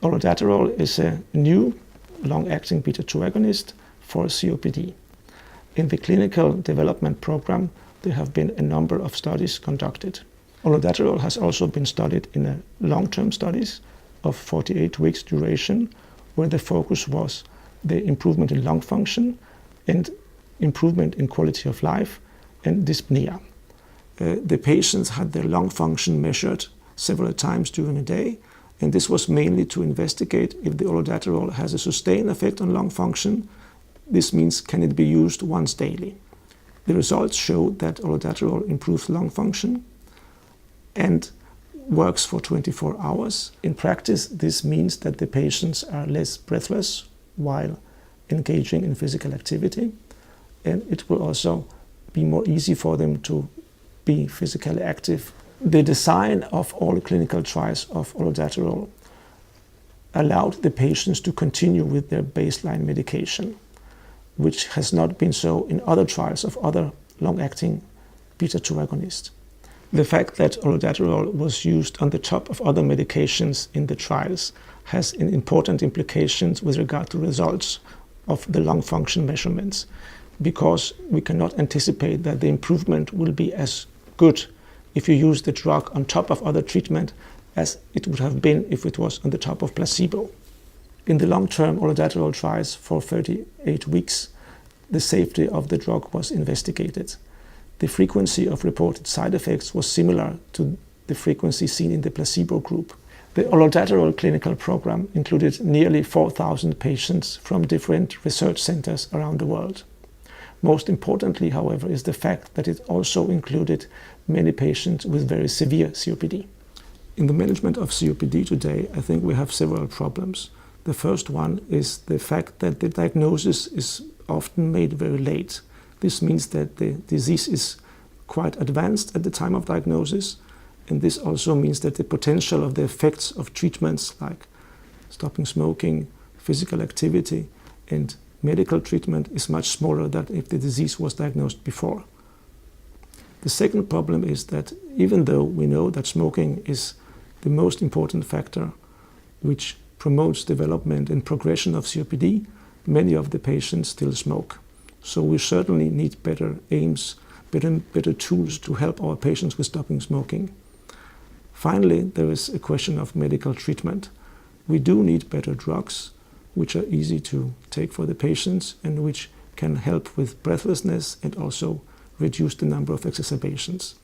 Olodaterol is a new long-acting beta-2 agonist for COPD. In the clinical development program, there have been a number of studies conducted. Olodaterol has also been studied in a long-term studies of 48 weeks duration, where the focus was the improvement in lung function and improvement in quality of life and dyspnea. The patients had their lung function measured several times during a day, and this was mainly to investigate if the olodaterol has a sustained effect on lung function. This means, can it be used once daily? The results show that olodaterol improves lung function and works for 24 hours. In practice, this means that the patients are less breathless while engaging in physical activity, and it will also be more easy for them to be physically active. The design of all clinical trials of olodaterol allowed the patients to continue with their baseline medication, which has not been so in other trials of other long-acting beta-2 agonists. The fact that olodaterol was used on the top of other medications in the trials has important implications with regard to results of the lung function measurements, because we cannot anticipate that the improvement will be as good if you use the drug on top of other treatment as it would have been if it was on the top of placebo. In the long-term olodaterol trials for 38 weeks, the safety of the drug was investigated. The frequency of reported side effects was similar to the frequency seen in the placebo group. The olodaterol clinical program included nearly 4,000 patients from different research centers around the world. Most importantly, however, is the fact that it also included many patients with very severe COPD. In the management of COPD today, I think we have several problems. The first one is the fact that the diagnosis is often made very late. This means that the disease is quite advanced at the time of diagnosis, and this also means that the potential of the effects of treatments like stopping smoking, physical activity, and medical treatment is much smaller than if the disease was diagnosed before. The second problem is that even though we know that smoking is the most important factor which promotes development and progression of COPD, many of the patients still smoke. So we certainly need better aims, better tools to help our patients with stopping smoking. Finally, there is a question of medical treatment. We do need better drugs, which are easy to take for the patients and which can help with breathlessness and also reduce the number of exacerbations.